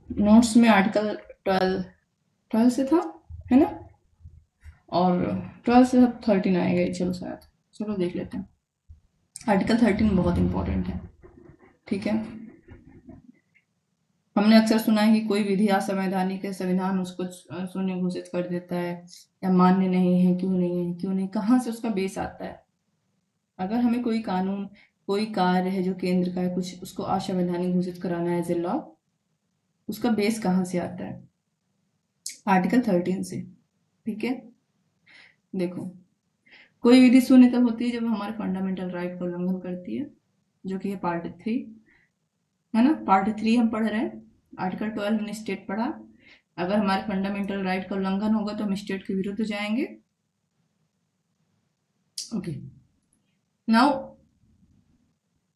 Notes में article 12 से था, है ना, और 12 से अब 13 आएगा, चलो शायद, चलो देख लेते हैं। आर्टिकल 13 बहुत इंपॉर्टेंट है, ठीक है। हमने अक्सर सुना है कि कोई विधि असंवैधानिक है, संविधान उसको शून्य घोषित कर देता है या मान्य नहीं है, क्यों नहीं है, क्यों नहीं, कहाँ से उसका बेस आता है। अगर हमें कोई कानून, कोई कार्य है जो केंद्र का है, कुछ उसको असंवैधानिक घोषित कराना है एज ए लॉ, उसका बेस कहाँ से आता है? आर्टिकल 13 से, ठीक है। देखो, कोई विधि शून्य तब होती है जब हमारे फंडामेंटल राइट का उल्लंघन करती है, जो कि है पार्ट 3, है ना। पार्ट 3 हम पढ़ रहे हैं, आर्टिकल 12 हमने स्टेट पढ़ा। अगर हमारे फंडामेंटल राइट का उल्लंघन होगा तो हम स्टेट के विरुद्ध जाएंगे। ओके, नाउ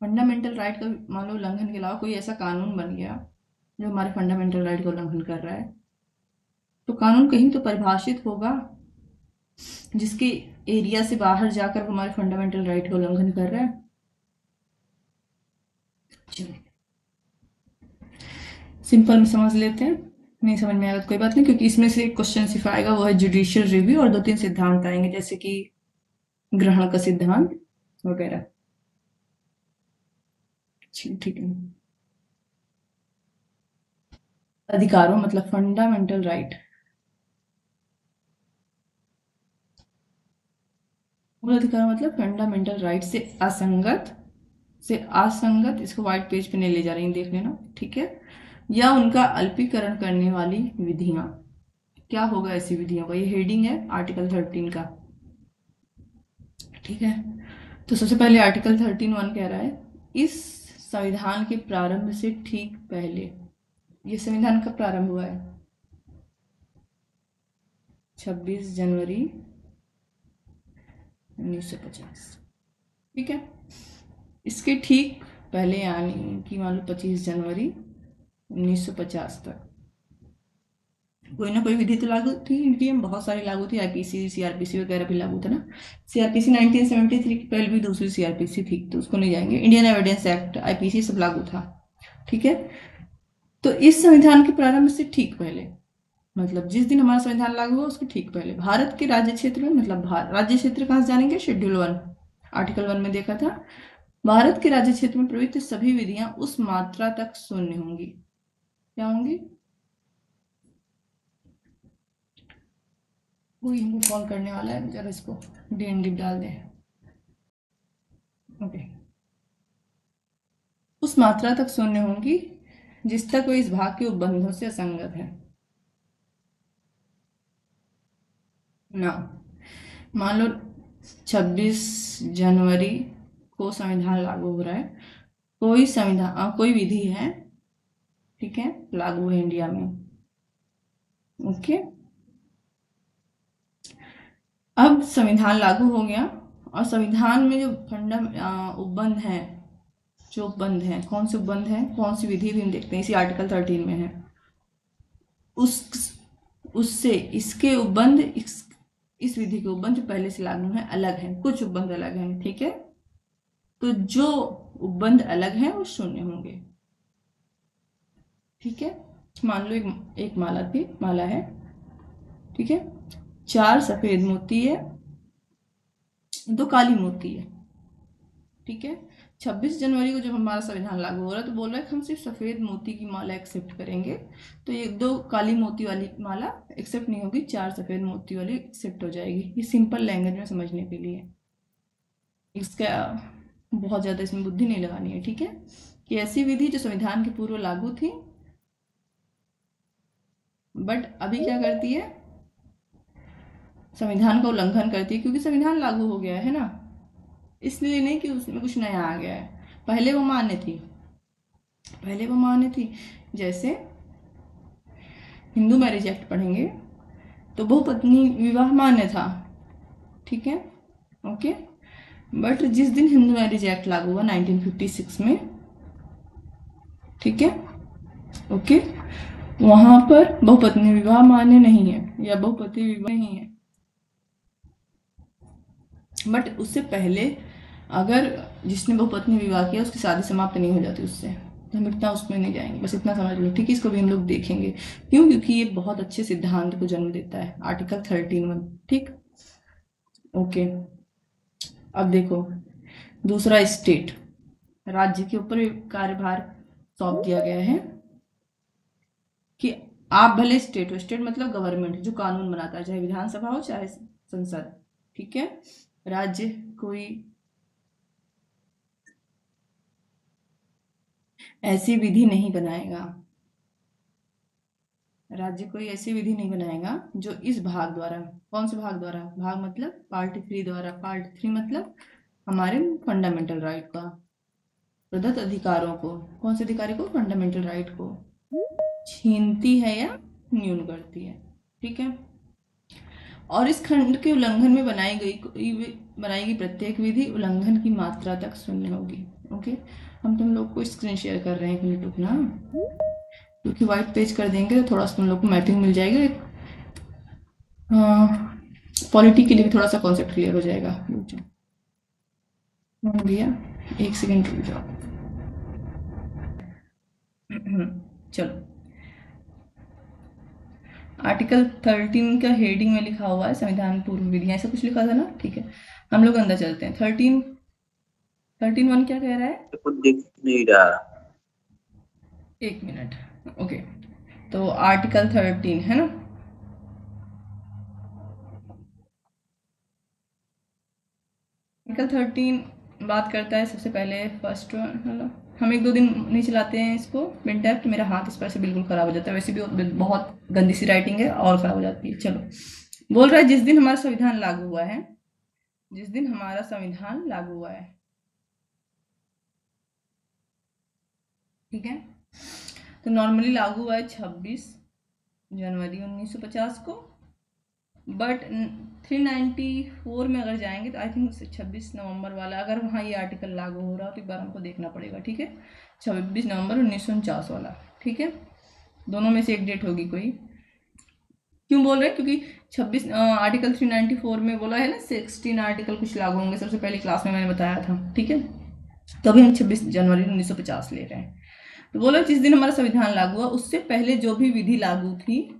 फंडामेंटल राइट का मान लो उल्लंघन के अलावा कोई ऐसा कानून बन गया जो हमारे फंडामेंटल राइट का उल्लंघन कर रहा है, तो कानून कहीं तो परिभाषित होगा जिसके एरिया से बाहर जाकर वो हमारे फंडामेंटल राइट का उल्लंघन कर रहा है। चलो सिंपल में समझ लेते हैं, नहीं समझ में आएगा तो कोई बात नहीं, क्योंकि इसमें से एक क्वेश्चन सिर्फ आएगा, वो है जुडिशियल रिव्यू, और 2-3 सिद्धांत आएंगे जैसे कि ग्रहण का सिद्धांत वगैरह। ठीक है। अधिकारों मतलब फंडामेंटल राइट, मूल अधिकार मतलब फंडामेंटल राइट से असंगत, इसको व्हाइट पेज पे नहीं ले जा रही, देख लेना, ठीक है, या उनका अल्पीकरण करने वाली विधियां। क्या होगा ऐसी विधियों का? ये हेडिंग है आर्टिकल 13 का, ठीक है। तो सबसे पहले आर्टिकल 13(1) कह रहा है, इस संविधान के प्रारंभ से ठीक पहले, ये संविधान कब प्रारंभ हुआ है? 26 जनवरी 1950, ठीक है। इसके ठीक पहले यानी कि मान लो 25 जनवरी 1950 तक कोई ना कोई विधि तो लागू थी, इंडिया में बहुत सारी लागू थी, आईपीसी सीआरपीसी वगैरह भी लागू था ना। सीआरपीसी 1973 की पहले भी दूसरी सीआरपीसी थी, तो उसको नहीं जाएंगे। इंडियन एविडेंस एक्ट, आईपीसी सब लागू था, ठीक है। तो इस संविधान के प्रारंभ से ठीक पहले, मतलब जिस दिन हमारा संविधान लागू हुआ उसके ठीक पहले, भारत के राज्य क्षेत्र में, मतलब राज्य क्षेत्र कहाँ से जानेंगे? शेड्यूल 1 आर्टिकल 1 में देखा था, भारत के राज्य क्षेत्र में प्रवृत्त सभी विधियां उस मात्रा तक शून्य होंगी। क्या होंगी? कोई हमको कॉल करने वाला है, जरा इसको डीएनडी डाल दें। ओके, उस मात्रा तक शून्य होंगी जिस तक वो इस भाग के उपबंधों से असंगत है ना। मान लो 26 जनवरी को संविधान लागू हो रहा है, कोई संविधान कोई विधि है, ठीक है, लागू है इंडिया में, ओके। अब संविधान लागू हो गया, और संविधान में जो फंडा उपबंध है, जो उपबंध है, कौन से उपबंध है, कौन सी विधि भी हम देखते हैं, इसी आर्टिकल 13 में है, उस उससे इसके उपबंध, इस विधि के उपबंध जो पहले से लागू है अलग है, कुछ उपबंध अलग हैं, ठीक है। तो जो उपबंध अलग हैं वो शून्य होंगे, ठीक है। मान लो एक माला है, ठीक है, 4 सफेद मोती है, 2 काली मोती है, ठीक है। 26 जनवरी को जब हमारा संविधान लागू हो रहा है तो बोल रहा है कि हम सिर्फ सफेद मोती की माला एक्सेप्ट करेंगे, तो ये 2 काली मोती वाली माला एक्सेप्ट नहीं होगी, 4 सफेद मोती वाली एक्सेप्ट हो जाएगी। ये सिंपल लैंग्वेज में समझने के लिए, इसका बहुत ज़्यादा इसमें बुद्धि नहीं लगानी है, ठीक है। कि ऐसी विधि जो संविधान के पूर्व लागू थी, बट अभी क्या करती है, संविधान का उल्लंघन करती है, क्योंकि संविधान लागू हो गया है ना, इसलिए नहीं कि उसमें कुछ नया आ गया है, पहले वो मान्य थी, पहले वो मान्य थी। जैसे हिंदू मैरिज एक्ट पढ़ेंगे तो बहुपत्नी विवाह मान्य था, ठीक है, ओके। बट जिस दिन हिंदू मैरिज एक्ट लागू हुआ 1956 में, ठीक है, ओके, वहां पर बहुपत्नी विवाह मान्य नहीं है, या बहुपति विवाह नहीं है। बट उससे पहले अगर जिसने बहुपत्नी विवाह किया उसकी शादी समाप्त नहीं हो जाती उससे, हम इतना उसमें नहीं जाएंगे, बस इतना समझ लो, ठीक है। इसको भी हम लोग देखेंगे, क्यों? क्योंकि ये बहुत अच्छे सिद्धांत को जन्म देता है, आर्टिकल 13(1), ठीक। ओके, अब देखो, दूसरा, स्टेट, राज्य के ऊपर कार्यभार सौंप दिया गया है कि आप भले स्टेट हो, स्टेट मतलब गवर्नमेंट जो कानून बनाता है, चाहे विधानसभा हो चाहे संसद, ठीक है। राज्य कोई ऐसी विधि नहीं बनाएगा, राज्य कोई ऐसी विधि नहीं बनाएगा जो इस भाग द्वारा, कौन से भाग द्वारा? भाग मतलब पार्ट 3 द्वारा, पार्ट 3 मतलब हमारे फंडामेंटल राइट का, प्रदत्त अधिकारों को, कौन से अधिकारी को? फंडामेंटल राइट को छीनती है या न्यून करती है, ठीक है। और इस खंड के उल्लंघन में बनाई गई प्रत्येक विधि उल्लंघन की मात्रा तक शून्य होगी। ओके, हम तुम लोग को स्क्रीन शेयर कर रहे हैं, एक मिनट रुकना, क्योंकि व्हाइट पेज कर देंगे तो थोड़ा सा तुम लोग को मैपिंग मिल जाएगा, पॉलिटी के लिए भी थोड़ा सा कॉन्सेप्ट क्लियर हो जाएगा। भैया एक सेकेंड रुक जाओ। चलो, आर्टिकल 13 का हेडिंग में लिखा हुआ है संविधान पूर्व विधियां, ऐसा कुछ लिखा था ना, ठीक है। हम लोग अंदर चलते हैं। 13(1) क्या कह रहा है? कुछ दिख नहीं रहा, एक मिनट, ओके। तो आर्टिकल 13 है ना, आर्टिकल 13 बात करता है सबसे पहले, फर्स्ट वन, हम एक दो दिन नहीं चलाते हैं इसको, विंटर, तो मेरा हाथ इस पर से बिल्कुल ख़राब हो जाता है, वैसे भी बहुत गंदी सी राइटिंग है और ख़राब हो जाती है। चलो, बोल रहा है जिस दिन हमारा संविधान लागू हुआ है, जिस दिन हमारा संविधान लागू हुआ है, ठीक है। तो नॉर्मली लागू हुआ है 26 जनवरी 1950 को, बट 394 में अगर जाएंगे तो आई थिंक 26 नवंबर वाला, अगर वहाँ ये आर्टिकल लागू हो रहा हो तो एक बार हमको देखना पड़ेगा, ठीक है। 26 नवंबर 1949 वाला, ठीक है। दोनों में से एक डेट होगी कोई। क्यों बोल रहे हैं? क्योंकि 26 आर्टिकल 394 में बोला है ना 16 आर्टिकल कुछ लागू होंगे, सबसे पहली क्लास में मैंने बताया था, ठीक है। तो अभी हम 26 जनवरी 1950 ले रहे हैं। तो बोला जिस दिन हमारा संविधान लागू हुआ उससे पहले जो भी विधि लागू थी,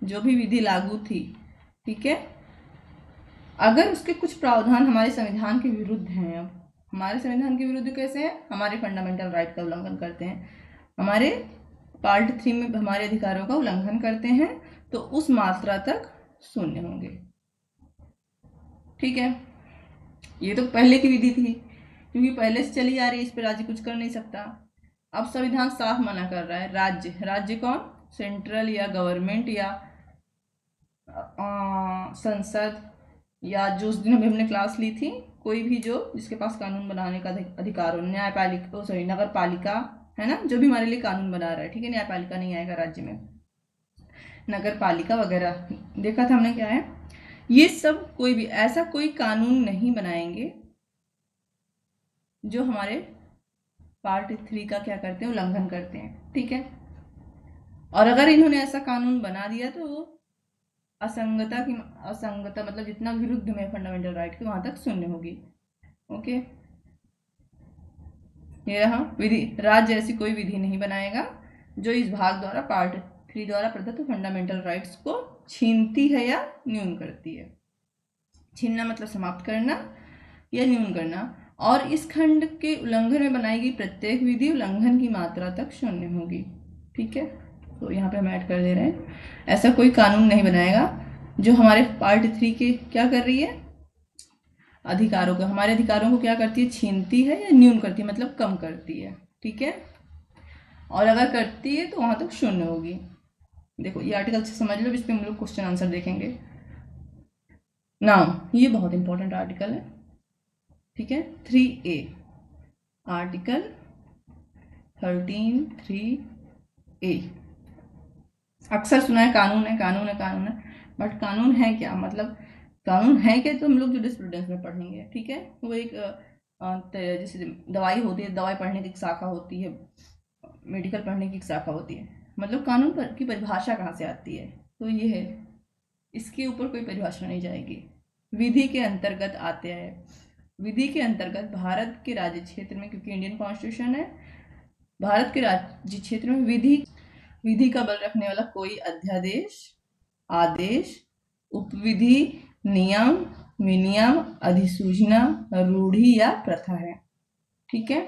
जो भी विधि लागू थी, ठीक है, अगर उसके कुछ प्रावधान हमारे संविधान के विरुद्ध हैं, अब हमारे संविधान के विरुद्ध कैसे हैं? हमारे फंडामेंटल राइट का उल्लंघन करते हैं, हमारे पार्ट 3 में हमारे अधिकारों का उल्लंघन करते हैं, तो उस मात्रा तक शून्य होंगे, ठीक है। ये तो पहले की विधि थी, क्योंकि पहले से चली आ रही है, इस पर राज्य कुछ कर नहीं सकता। अब संविधान साफ मना कर रहा है, राज्य, राज्य कौन? सेंट्रल या गवर्नमेंट या संसद, या जो उस दिन अभी हमने क्लास ली थी, कोई भी जो जिसके पास कानून बनाने का अधिकार हो, न्यायपालिका, सॉरी, नगर पालिका है ना, जो भी हमारे लिए कानून बना रहा है, ठीक है। न्यायपालिका नहीं आएगा राज्य में, नगर पालिका वगैरह, देखा था हमने क्या है, ये सब कोई भी ऐसा कोई कानून नहीं बनाएंगे जो हमारे पार्ट 3 का क्या करते हैं? उल्लंघन करते हैं, ठीक है। और अगर इन्होंने ऐसा कानून बना दिया तो वो असंगता मतलब जितना विरुद्ध में फंडामेंटल राइट के वहां तक शून्य होगी, ओके। ये रहा विधि, राज्य ऐसी कोई विधि नहीं बनाएगा जो इस भाग द्वारा, पार्ट 3 द्वारा प्रदत्त फंडामेंटल राइट्स को छीनती है या न्यून करती है। छीनना मतलब समाप्त करना या न्यून करना, और इस खंड के उल्लंघन में बनाई गई प्रत्येक विधि उल्लंघन की मात्रा तक शून्य होगी, ठीक है। तो यहाँ पे हम ऐड कर दे रहे हैं, ऐसा कोई कानून नहीं बनाएगा जो हमारे पार्ट 3 के क्या कर रही है? अधिकारों को, हमारे अधिकारों को क्या करती है? छीनती है या न्यून करती है, मतलब कम करती है, ठीक है। और अगर करती है तो वहां तक शून्य होगी। देखो ये आर्टिकल से समझ लो, इस पर हम लोग क्वेश्चन आंसर देखेंगे। नाउ ये बहुत इंपॉर्टेंट आर्टिकल है, ठीक है। 3A, आर्टिकल 13(3)A, अक्सर सुना है कानून है, कानून है, कानून है, बट कानून है क्या? मतलब कानून है क्या? तो हम लोग जुडिस्प्रूडेंस में पढ़ेंगे, ठीक है। वो एक जैसे दवाई होती है, दवाई पढ़ने की एक शाखा होती है, मेडिकल पढ़ने की एक शाखा होती है, मतलब कानून की परिभाषा कहाँ से आती है, तो ये है, इसके ऊपर कोई परिभाषा नहीं जाएगी। विधि के अंतर्गत आते हैं, विधि के अंतर्गत भारत के राज्य क्षेत्र में, क्योंकि इंडियन कॉन्स्टिट्यूशन है, भारत के राज्य क्षेत्र में विधि का बल रखने वाला कोई अध्यादेश, आदेश, उपविधि, नियम, विनियम, अधिसूचना, रूढ़ि या प्रथा है। ठीक है।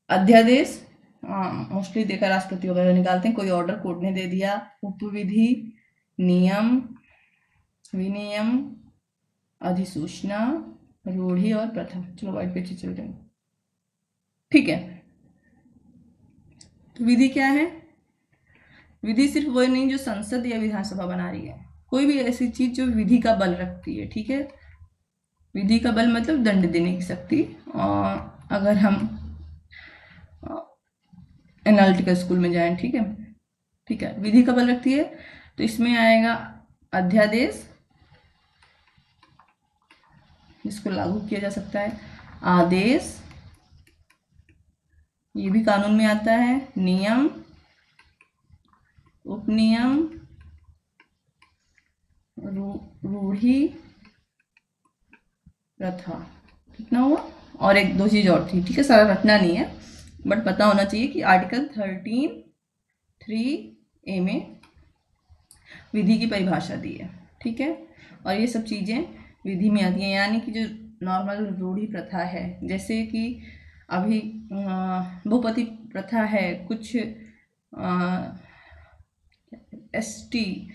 अध्यादेश मोस्टली देखा राष्ट्रपति वगैरह निकालते हैं, कोई ऑर्डर कोर्ट ने दे दिया। उपविधि, नियम, विनियम, अधिसूचना, रूढ़ि और प्रथा। चलो वाइट पे चलते हैं। ठीक है। तो विधि क्या है? विधि सिर्फ वो नहीं जो संसद या विधानसभा बना रही है, कोई भी ऐसी चीज जो विधि का बल रखती है। ठीक है। विधि का बल मतलब दंड देने की शक्ति। और अगर हम एनालिटिकल स्कूल में जाएं, ठीक है, ठीक है, विधि का बल रखती है तो इसमें आएगा अध्यादेश, जिसको लागू किया जा सकता है, आदेश, ये भी कानून में आता है, नियम, उपनियम, रूढ़ि, प्रथा। कितना हुआ? और एक दो चीज और थी। ठीक है, सारा रटना नहीं है बट पता होना चाहिए कि आर्टिकल 13(3)(a) में विधि की परिभाषा दी है। ठीक है। और ये सब चीजें विधि में आती हैं, यानी कि जो नॉर्मल रूढ़ि प्रथा है, जैसे कि अभी बहुपति प्रथा है कुछ ST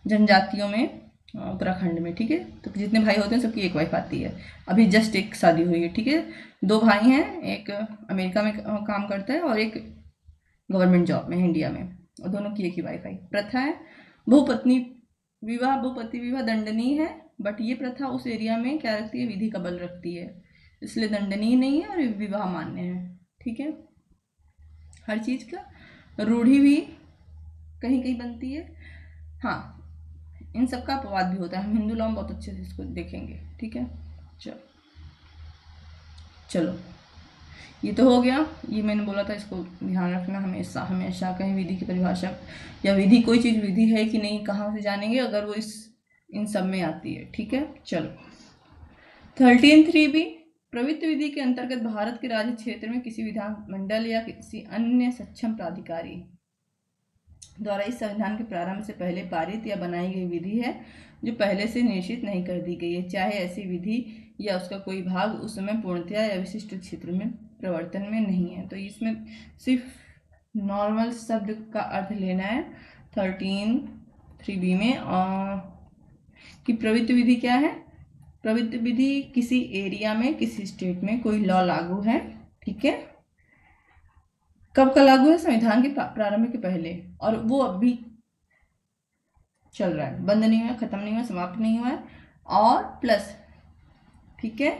जनजातियों में, उत्तराखंड में। ठीक है। तो जितने भाई होते हैं सबकी एक वाइफ आती है। अभी जस्ट एक शादी हुई है। ठीक है। दो भाई हैं, एक अमेरिका में काम करता है और एक गवर्नमेंट जॉब में इंडिया में, और दोनों की एक ही वाइफ आई। प्रथा है बहुपत्नी विवाह। बहुपति विवाह दंडनीय है, बट ये प्रथा उस एरिया में क्या रखती है? विधि का बल रखती है, इसलिए दंडनीय नहीं है और विवाह मान्य है। ठीक है। हर चीज का रूढ़ि भी कहीं कहीं बनती है। हाँ, इन सब का अपवाद भी होता है, हम हिंदू लॉ में बहुत अच्छे से इसको देखेंगे। ठीक है। चलो चलो, ये तो हो गया। ये मैंने बोला था, इसको ध्यान रखना हमेशा हमेशा। कहीं विधि की परिभाषा या विधि, कोई चीज विधि है कि नहीं कहाँ से जानेंगे? अगर वो इन सब में आती है। ठीक है। चलो 13(3)(b), प्रवृत्ति विधि के अंतर्गत भारत के राज्य क्षेत्र में किसी विधानमंडल या किसी अन्य सक्षम प्राधिकारी द्वारा इस संविधान के प्रारंभ से पहले पारित या बनाई गई विधि है जो पहले से निश्चित नहीं कर दी गई है, चाहे ऐसी विधि या उसका कोई भाग उस समय पूर्णतया या विशिष्ट क्षेत्र में प्रवर्तन में नहीं है। तो इसमें सिर्फ नॉर्मल शब्द का अर्थ लेना है 13(3)(b) में। और कि प्रवृत्ति विधि क्या है? प्रवृत्ति विधि किसी एरिया में, किसी स्टेट में कोई लॉ लागू है। ठीक है। कब का लागू है? संविधान के प्रारंभ के पहले, और वो अभी चल रहा है, बंद नहीं हुआ, खत्म नहीं हुआ, समाप्त नहीं हुआ है, और प्लस। ठीक है।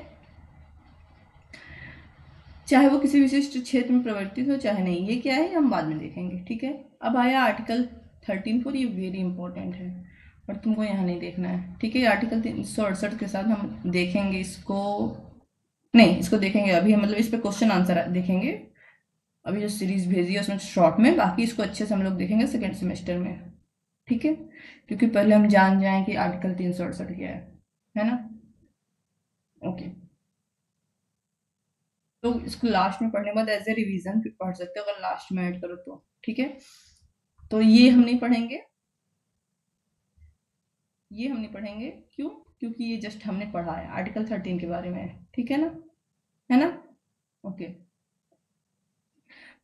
चाहे वो किसी विशिष्ट क्षेत्र में प्रवर्तित हो चाहे नहीं, ये क्या है हम बाद में देखेंगे। ठीक है। अब आया आर्टिकल 13(4), ये वेरी इंपॉर्टेंट है और तुमको यहाँ नहीं देखना है। ठीक है। आर्टिकल 368 के साथ हम देखेंगे इसको, नहीं इसको देखेंगे अभी, मतलब इस पे क्वेश्चन आंसर देखेंगे अभी जो सीरीज भेजी है उसमें शॉर्ट में, बाकी इसको अच्छे से हम लोग देखेंगे सेकेंड सेमेस्टर में। ठीक है। क्योंकि पहले हम जान जाएं कि आर्टिकल 368 क्या है ना। ओके। तो इसको लास्ट में पढ़ने के बाद एज ए रिवीजन पढ़ सकते हो अगर लास्ट में ऐड करो तो। ठीक है। तो ये हम नहीं पढ़ेंगे, ये हम नहीं पढ़ेंगे। क्यों? क्योंकि ये जस्ट हमने पढ़ा है, आर्टिकल 13 के बारे में। ठीक है ना, है ना। ओके।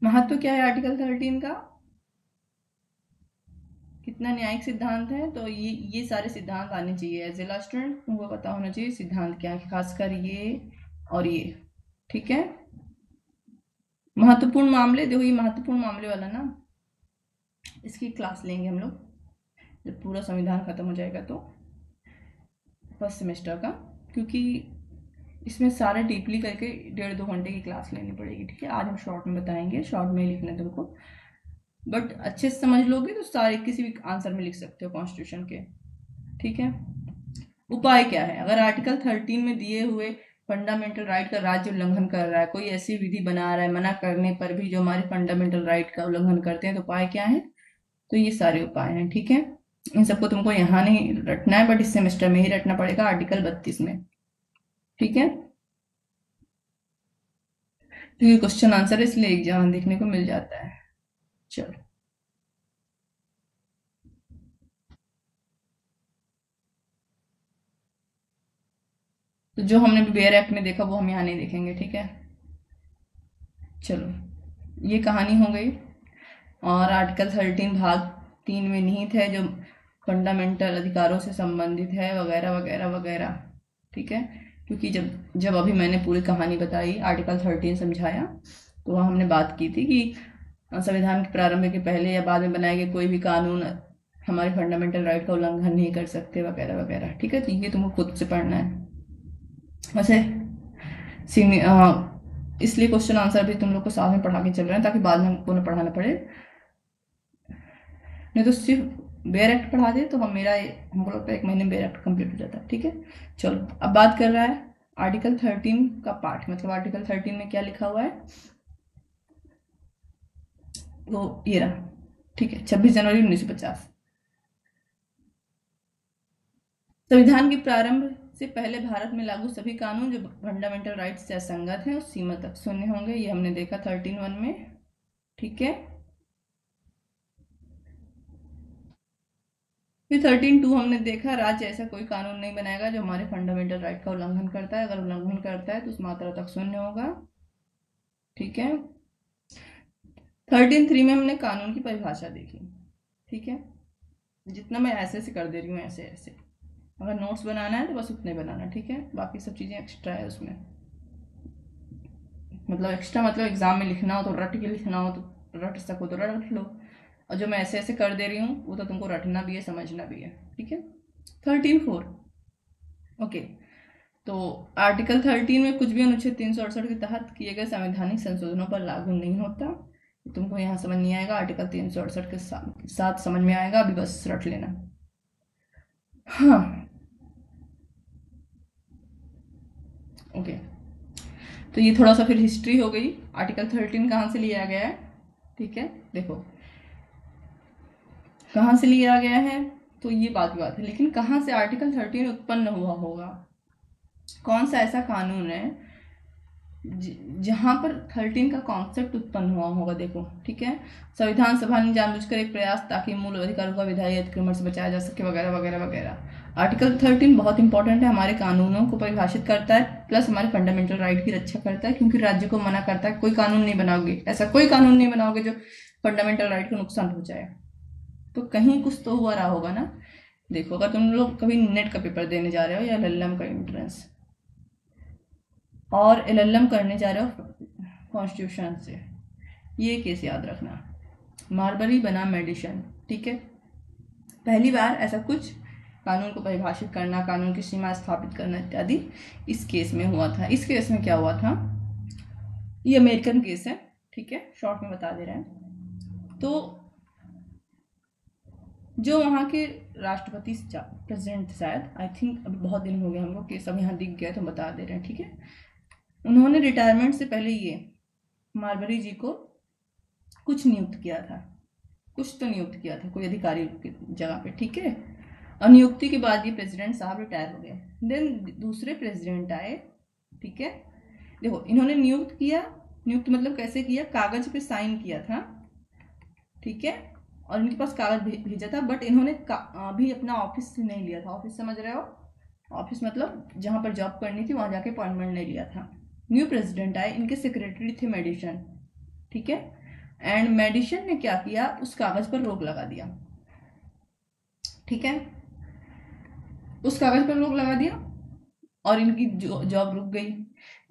महत्व क्या है आर्टिकल 13 का? कितना न्यायिक सिद्धांत है? तो ये सारे सिद्धांत आने चाहिए एज ए लास्ट स्टूडेंट, तुमको पता होना चाहिए सिद्धांत क्या है, खासकर ये और ये। ठीक है। महत्वपूर्ण मामले, देखो ये महत्वपूर्ण मामले वाला ना, इसकी क्लास लेंगे हम लोग जब पूरा संविधान खत्म हो जाएगा तो, फर्स्ट सेमेस्टर का, क्योंकि इसमें सारे डीपली करके 1.5-2 घंटे की क्लास लेनी पड़ेगी। ठीक है। आज हम शॉर्ट में बताएंगे, शॉर्ट में लिखना है तुमको, बट अच्छे से समझ लोगे तो सारे किसी भी आंसर में लिख सकते हो कॉन्स्टिट्यूशन के। ठीक है। उपाय क्या है? अगर आर्टिकल 13 में दिए हुए फंडामेंटल राइट का राज्य उल्लंघन कर रहा है, कोई ऐसी विधि बना रहा है मना करने पर भी जो हमारे फंडामेंटल राइट का उल्लंघन करते हैं, तो उपाय क्या है? तो ये सारे उपाय हैं। ठीक है। इन सबको तुमको यहाँ नहीं रटना है बट इस सेमेस्टर में ही रटना पड़ेगा, आर्टिकल 32 में। ठीक है। तो ये क्वेश्चन आंसर इसलिए एग्जाम देखने को मिल जाता है। चलो, तो जो हमने बेयर एक्ट में देखा वो हम यहाँ नहीं देखेंगे, ठीक है। चलो, ये कहानी हो गई। और आर्टिकल 13 भाग 3 में निहित है, जो फंडामेंटल अधिकारों से संबंधित है, वगैरह वगैरह वगैरह, ठीक है। क्योंकि जब जब अभी मैंने पूरी कहानी बताई, आर्टिकल 13 समझाया, तो वहाँ हमने बात की थी कि संविधान के प्रारंभ के पहले या बाद में बनाए गए कोई भी कानून हमारे फंडामेंटल राइट का उल्लंघन नहीं कर सकते, वगैरह वगैरह, ठीक है। तो ये तुमको खुद से पढ़ना है वैसे। इसलिए क्वेश्चन आंसर भी तुम लोग को साथ में पढ़ा के चल रहे हैं, ताकि बाद में हमको ना पढ़ाना पड़े। नहीं तो सिर्फ बेयर एक्ट पढ़ा दे तो हमको लगता है 1 महीने में बेयर एक्ट कंप्लीट हो जाता है, ठीक है। चलो, अब बात कर रहा है आर्टिकल 13 का पार्ट, मतलब आर्टिकल 13 में क्या लिखा हुआ है, वो ये रहा, ठीक है। 26 जनवरी 1950, संविधान के प्रारंभ से पहले भारत में लागू सभी कानून जो फंडामेंटल राइट्स से असंगत हैं उस सीमा तक शून्य होंगे। ये हमने देखा 13(1) में, ठीक है। फिर 13(2) हमने देखा, राज्य ऐसा कोई कानून नहीं बनाएगा जो हमारे फंडामेंटल राइट का उल्लंघन करता है। अगर उल्लंघन करता है तो उस मात्रा तक शून्य होगा, ठीक है। 13(3) में हमने कानून की परिभाषा देखी, ठीक है। जितना मैं ऐसे ऐसे कर दे रही हूँ, ऐसे ऐसे, अगर नोट्स बनाना है तो बस उतने बनाना, ठीक है। बाकी सब चीज़ें एक्स्ट्रा है उसमें, मतलब एक्स्ट्रा मतलब एग्जाम में लिखना हो तो रट के लिखना हो तो रट सको तो रट लो, और जो मैं ऐसे ऐसे कर दे रही हूँ वो तो तुमको रटना भी है, समझना भी है, ठीक है। 13(4), ओके। तो आर्टिकल 13 में कुछ भी अनुच्छेद 368 के तहत किए गए संवैधानिक संशोधनों पर लागू नहीं होता। तुमको यहाँ समझ नहीं आएगा, आर्टिकल 368 के साथ समझ में आएगा, अभी बस रट लेना। हाँ, ओके। तो ये थोड़ा सा फिर हिस्ट्री हो गई। आर्टिकल 13 कहाँ से लिया गया है, ठीक है। देखो कहाँ से लिया गया है, तो ये बात की बात है, लेकिन कहाँ से आर्टिकल 13 उत्पन्न हुआ होगा, कौन सा ऐसा कानून है जहाँ पर 13 का कॉन्सेप्ट उत्पन्न हुआ होगा, देखो, ठीक है। संविधान सभा ने जानबूझकर एक प्रयास ताकि मूल अधिकारों का विधायी अतिक्रमण से बचाया जा सके, वगैरह वगैरह वगैरह। आर्टिकल 13 बहुत इंपॉर्टेंट है, हमारे कानूनों को परिभाषित करता है, प्लस हमारे फंडामेंटल राइट की रक्षा करता है, क्योंकि राज्य को मना करता है कोई कानून नहीं बनाओगे, ऐसा कोई कानून नहीं बनाओगे जो फंडामेंटल राइट को नुकसान पहुंचाए। तो कहीं कुछ तो हुआ रहा होगा ना। देखो, अगर तुम लोग कभी नेट का पेपर देने जा रहे हो या LLM का एंट्रेंस, और LLM करने जा रहे हो कॉन्स्टिट्यूशन से, ये केस याद रखना, मार्बरी बना मेडिशन, ठीक है। पहली बार ऐसा कुछ कानून को परिभाषित करना, कानून की सीमा स्थापित करना इत्यादि इस केस में हुआ था। इस केस में क्या हुआ था, ये अमेरिकन केस है, ठीक है, शॉर्ट में बता दे रहे हैं। तो जो वहाँ के राष्ट्रपति प्रेसिडेंट, शायद आई थिंक, अभी बहुत दिन हो गए हमको केस, अब यहाँ दिख गया तो बता दे रहे हैं, ठीक है। उन्होंने रिटायरमेंट से पहले ये मार्बरी जी को कुछ नियुक्त किया था, कुछ तो नियुक्त किया था कोई अधिकारी की जगह पे, ठीक है। और नियुक्ति के बाद ये प्रेसिडेंट साहब रिटायर हो गए। देन दूसरे प्रेसिडेंट आए, ठीक है। देखो, इन्होंने नियुक्त किया, नियुक्त मतलब कैसे किया, कागज पे साइन किया था, ठीक है, और इनके पास कागज भेजा था, बट इन्होंने अभी अपना ऑफिस से नहीं लिया था। ऑफिस समझ रहे हो, ऑफिस मतलब जहाँ पर जॉब करनी थी वहाँ जाके अपॉइंटमेंट नहीं लिया था। न्यू प्रेसिडेंट आए, इनके सेक्रेटरी थे मेडिसन, ठीक है। एंड मेडिसन ने क्या किया, उस कागज पर रोक लगा दिया, ठीक है। उस कागज पर रोक लगा दिया और इनकी जॉब रुक गई।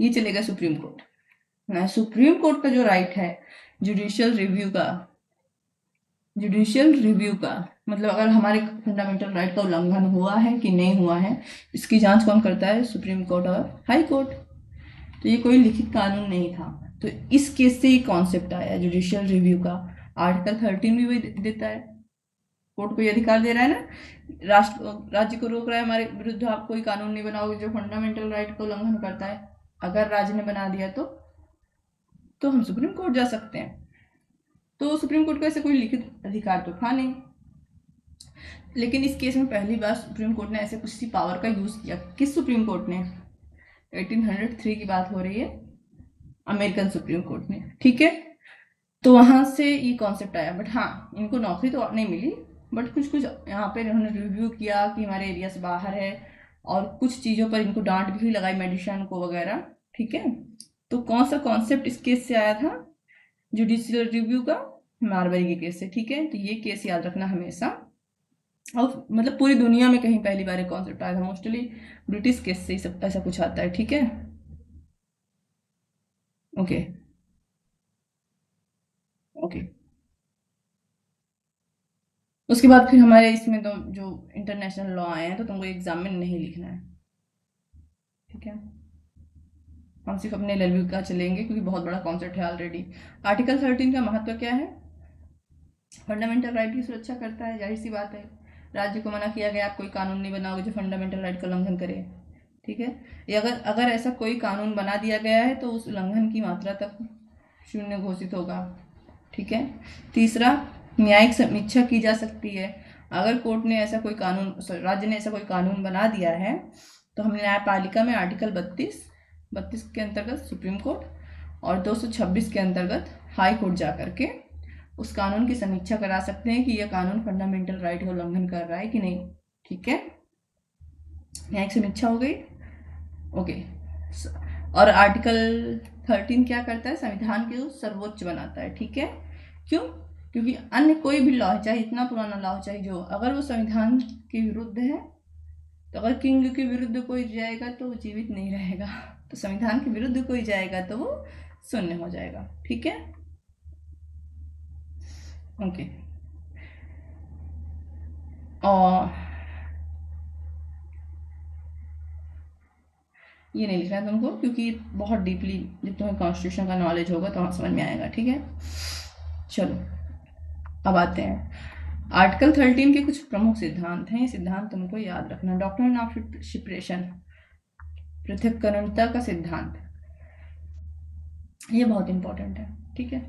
ये चलेगा सुप्रीम कोर्ट ना। सुप्रीम कोर्ट का जो राइट है जुडिशियल रिव्यू का, जुडिशियल रिव्यू का मतलब अगर हमारे फंडामेंटल राइट का उल्लंघन हुआ है कि नहीं हुआ है, इसकी जांच कौन करता है, सुप्रीम कोर्ट और हाई कोर्ट। तो ये कोई लिखित कानून नहीं था, तो इस केस से ये कॉन्सेप्ट आया जुडिशियल रिव्यू का। आर्टिकल 13 भी वही देता है, कोर्ट को ये अधिकार दे रहा है ना, राज्य को रोक रहा है हमारे विरुद्ध, आप कोई कानून नहीं बनाओगे जो फंडामेंटल राइट का उल्लंघन करता है। अगर राज्य ने बना दिया तो हम सुप्रीम कोर्ट जा सकते हैं। तो सुप्रीम कोर्ट का ऐसे कोई लिखित अधिकार तो था नहीं, लेकिन इस केस में पहली बार सुप्रीम कोर्ट ने ऐसे कुछ सी पावर का यूज किया। किस सुप्रीम कोर्ट ने, 1803 की बात हो रही है, अमेरिकन सुप्रीम कोर्ट में, ठीक है। तो वहां से ये कॉन्सेप्ट आया, बट हाँ इनको नौकरी तो नहीं मिली, बट कुछ कुछ यहाँ पे इन्होंने रिव्यू किया कि हमारे एरिया से बाहर है, और कुछ चीज़ों पर इनको डांट भी लगाई, मेडिसिन को वगैरह, ठीक है। तो कौन सा कॉन्सेप्ट इस केस से आया था, जुडिशियल रिव्यू का, मारवाड़ी के केस से, ठीक है। तो ये केस याद रखना हमेशा, और मतलब पूरी दुनिया में कहीं पहली बार कॉन्सेप्ट आया था, मोस्टली ब्रिटिश केस से ही सब ऐसा कुछ आता है, ठीक है। Okay okay. उसके बाद फिर हमारे इसमें तो जो इंटरनेशनल लॉ आए हैं, तो तुमको एग्जाम में नहीं लिखना है, ठीक है। हम सिर्फ अपने एलएलबी का चलेंगे, क्योंकि बहुत बड़ा कॉन्सेप्ट है ऑलरेडी। आर्टिकल 13 का महत्व क्या है? फंडामेंटल राइट की सुरक्षा करता है, जाहिर सी बात है। राज्य को मना किया गया, आप कोई कानून नहीं बनाओगे जो फंडामेंटल राइट का उल्लंघन करे, ठीक है। या अगर अगर ऐसा कोई कानून बना दिया गया है तो उस उल्लंघन की मात्रा तक शून्य घोषित होगा, ठीक है। तीसरा, न्यायिक समीक्षा की जा सकती है। अगर कोर्ट ने ऐसा कोई कानून, राज्य ने ऐसा कोई कानून बना दिया है, तो हम न्यायपालिका में आर्टिकल 32 के अंतर्गत सुप्रीम कोर्ट और 226 के अंतर्गत हाई कोर्ट जा करके उस कानून की समीक्षा करा सकते हैं कि यह कानून फंडामेंटल राइट का उल्लंघन कर रहा है कि नहीं, ठीक है। न्यायिक समीक्षा हो गई, ओके। और आर्टिकल 13 क्या करता है? संविधान को सर्वोच्च बनाता है, ठीक है। क्यों? क्योंकि अन्य कोई भी लॉ है, चाहे इतना पुराना लॉ हो चाहे जो, अगर वो संविधान के विरुद्ध है, तो अगर किंग के विरुद्ध कोई जाएगा तो वो जीवित नहीं रहेगा, तो संविधान के विरुद्ध कोई जाएगा तो वो शून्य हो जाएगा, ठीक है। ओके। और ये नहीं लिखना है तुमको, क्योंकि बहुत डीपली जब तुम्हें कॉन्स्टिट्यूशन का नॉलेज होगा तो वहाँ समझ में आएगा, ठीक है। चलो अब आते हैं आर्टिकल 13 के कुछ प्रमुख सिद्धांत हैं, ये सिद्धांत तुमको याद रखना। डॉक्ट्रिन ऑफ सेपरेशन, पृथक्करणता का सिद्धांत, ये बहुत इंपॉर्टेंट है, ठीक है।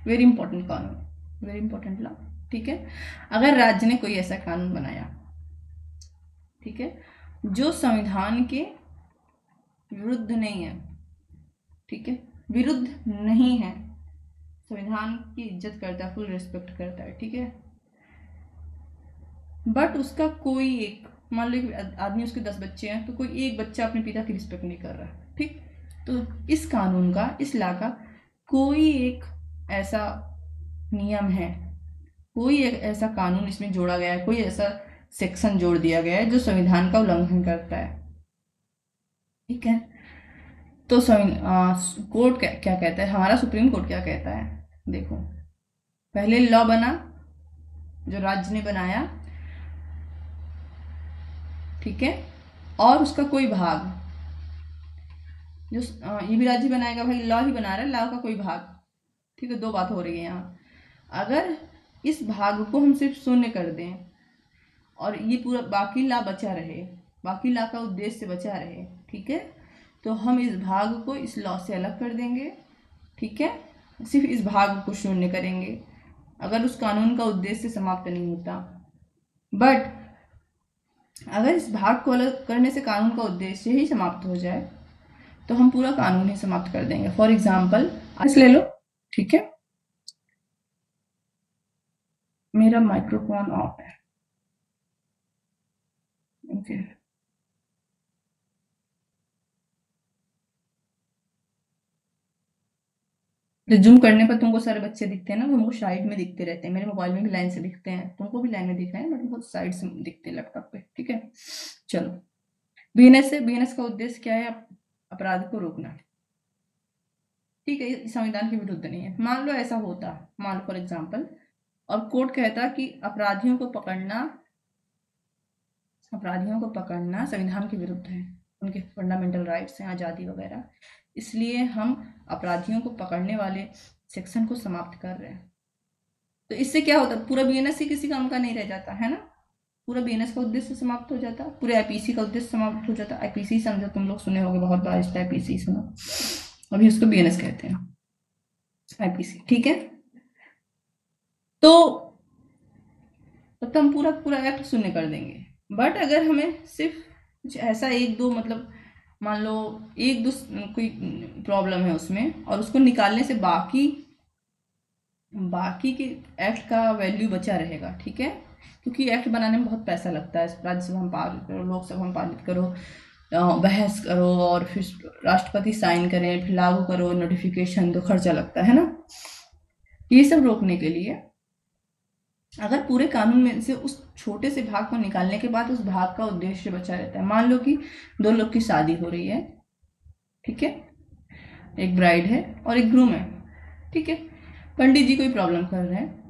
वेरी इंपॉर्टेंट कानून, वेरी इंपॉर्टेंट लॉ, ठीक है। अगर राज्य ने कोई ऐसा कानून बनाया, ठीक है, जो संविधान के विरुद्ध नहीं है, ठीक है, विरुद्ध नहीं है, संविधान की इज्जत करता है, फुल रिस्पेक्ट करता है, ठीक है, बट उसका कोई एक, मान लो आदमी उसके 10 बच्चे हैं, तो कोई एक बच्चा अपने पिता की रिस्पेक्ट नहीं कर रहा, ठीक। तो इस कानून का, इस लॉ का कोई एक ऐसा नियम है, कोई एक ऐसा कानून इसमें जोड़ा गया है, कोई ऐसा सेक्शन जोड़ दिया गया है जो संविधान का उल्लंघन करता है, ठीक है। तो कोर्ट क्या कहता है, हमारा सुप्रीम कोर्ट क्या कहता है? देखो, पहले लॉ बना जो राज्य ने बनाया, ठीक है, और उसका कोई भाग जो ये भी राज्य बनाएगा, भाई लॉ ही बना रहा है, लॉ का कोई भाग, ठीक है। दो बात हो रही है यहाँ। अगर इस भाग को हम सिर्फ शून्य कर दें और ये पूरा बाकी लॉ बचा रहे, बाकी लॉ का उद्देश्य बचा रहे, ठीक है, तो हम इस भाग को इस लॉ से अलग कर देंगे, ठीक है। सिर्फ इस भाग को शून्य करेंगे, अगर उस कानून का उद्देश्य समाप्त नहीं होता। बट अगर इस भाग को अलग करने से कानून का उद्देश्य ही समाप्त हो जाए, तो हम पूरा कानून ही समाप्त कर देंगे। फॉर एग्जाम्पल आज ले लो, ठीक है। मेरा माइक्रोफोन ऑफ है, ओके। तो जूम करने पर तुमको सारे बच्चे दिखते हैं ना, वो हमको साइड में दिखते रहते हैं, मेरे मोबाइल में भी लाइन से दिखते हैं, तुमको भी लाइन में दिख रहे हैं, बट बहुत साइड से दिखते हैं लैपटॉप पे, ठीक है। चलो, बीएनएस है, बीएनएस का उद्देश्य क्या है? अपराध को रोकना, ठीक है, ये संविधान के विरुद्ध नहीं है। मान लो ऐसा होता, मान लो फॉर एग्जाम्पल, और कोर्ट कहता कि अपराधियों को पकड़ना संविधान के विरुद्ध है, उनके फंडामेंटल राइट्स हैं, आज़ादी वगैरह, इसलिए हम अपराधियों को पकड़ने वाले सेक्शन को समाप्त कर रहे हैं। तो इससे क्या होता? पूरा बीएनएस ही किसी काम का नहीं रह जाता है ना, पूरा बीएनएस का उद्देश्य समाप्त हो जाता, पूरे आईपीसी का उद्देश्य समाप्त हो जाता। आईपीसी समझो, तुम लोग सुने होंगे बहुत बार, इस आईपीसी सुनो, अभी उसको बीएनएस कहते हैं, आईपीसी, ठीक है। तो तब तो हम पूरा पूरा एक्ट शून्य कर देंगे। बट अगर हमें सिर्फ कुछ ऐसा एक दो, मतलब मान लो एक कोई प्रॉब्लम है उसमें और उसको निकालने से बाकी बाकी के एक्ट का वैल्यू बचा रहेगा, ठीक है। क्योंकि एक्ट बनाने में बहुत पैसा लगता है, राज्यसभा में पारित करो, लोकसभा में पारित करो, बहस करो और फिर राष्ट्रपति साइन करें, फिर लागू करो, नोटिफिकेशन दो, खर्चा लगता है ना। ये सब रोकने के लिए अगर पूरे कानून में से उस छोटे से भाग को निकालने के बाद उस भाग का उद्देश्य बचा रहता है। मान लो कि दो लोग की शादी हो रही है, ठीक है, एक ब्राइड है और एक ग्रूम है, ठीक है। पंडित जी कोई प्रॉब्लम कर रहे हैं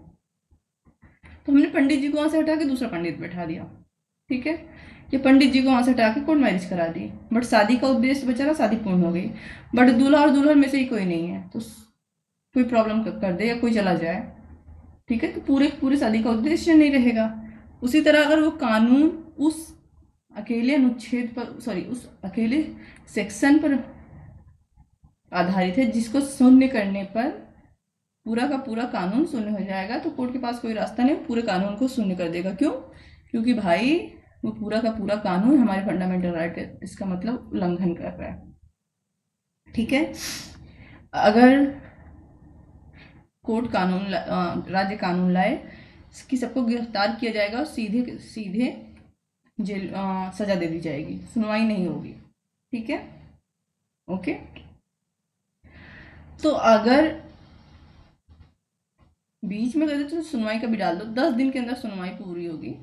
तो हमने पंडित जी को वहां से हटा के दूसरा पंडित बैठा दिया, ठीक है। ये पंडित जी को वहां से हटा के कोर्ट मैरिज करा दी, बट शादी का उद्देश्य बचा रहा, शादी पूर्ण हो गई, बट दूल्हा और दुल्हन में से ही कोई नहीं है तो कोई प्रॉब्लम कर दे या कोई चला जाए, ठीक है, तो पूरे शादी का उद्देश्य नहीं रहेगा। उसी तरह अगर वो कानून उस अकेले अनुच्छेद पर, सॉरी, उस अकेले सेक्शन पर आधारित है जिसको शून्य करने पर पूरा का पूरा कानून शून्य हो जाएगा, तो कोर्ट के पास कोई रास्ता नहीं, पूरे कानून को शून्य कर देगा। क्यों? क्योंकि भाई वो पूरा का पूरा कानून हमारे फंडामेंटल राइट है, इसका मतलब उल्लंघन कर रहा है, ठीक है। अगर कोर्ट कानून राज्य कानून लाए कि सबको गिरफ्तार किया जाएगा और सीधे सीधे जेल सजा दे दी जाएगी, सुनवाई नहीं होगी, ठीक है, ओके। तो अगर बीच में कर दे तो सुनवाई का भी डाल दो, 10 दिन के अंदर सुनवाई पूरी होगी,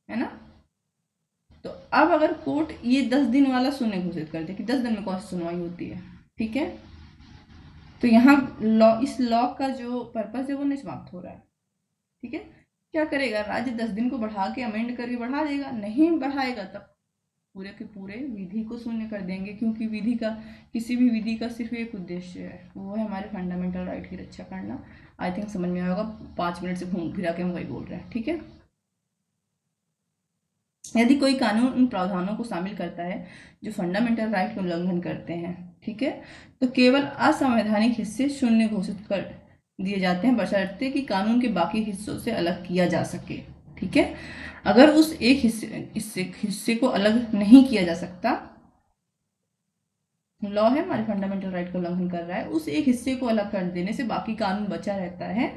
है ना। तो अब अगर कोर्ट ये 10 दिन वाला शून्य घोषित कर दे कि 10 दिन में कौन सी सुनवाई होती है, ठीक है, तो यहाँ इस लॉ का जो पर्पस है वो नहीं समाप्त हो रहा है, ठीक है। क्या करेगा राज्य? 10 दिन को बढ़ा के अमेंड करके बढ़ा देगा, नहीं बढ़ाएगा तब पूरे के पूरे विधि को शून्य कर देंगे, क्योंकि विधि का, किसी भी विधि का सिर्फ एक उद्देश्य है, वो है हमारे फंडामेंटल राइट की रक्षा करना। आई थिंक समझ में आया होगा, 5 मिनट से घूम फिरा के हम वही बोल रहे हैं, ठीक है। यदि कोई कानून उन प्रावधानों को शामिल करता है जो फंडामेंटल राइट का उल्लंघन करते हैं, ठीक है, तो केवल असंवैधानिक हिस्से शून्य घोषित कर दिए जाते हैं, बशर्ते कि कानून के बाकी हिस्सों से अलग किया जा सके, ठीक है। अगर उस एक हिस्से को अलग नहीं किया जा सकता, लॉ है हमारे फंडामेंटल राइट का उल्लंघन कर रहा है, उस एक हिस्से को अलग कर देने से बाकी कानून बचा रहता है,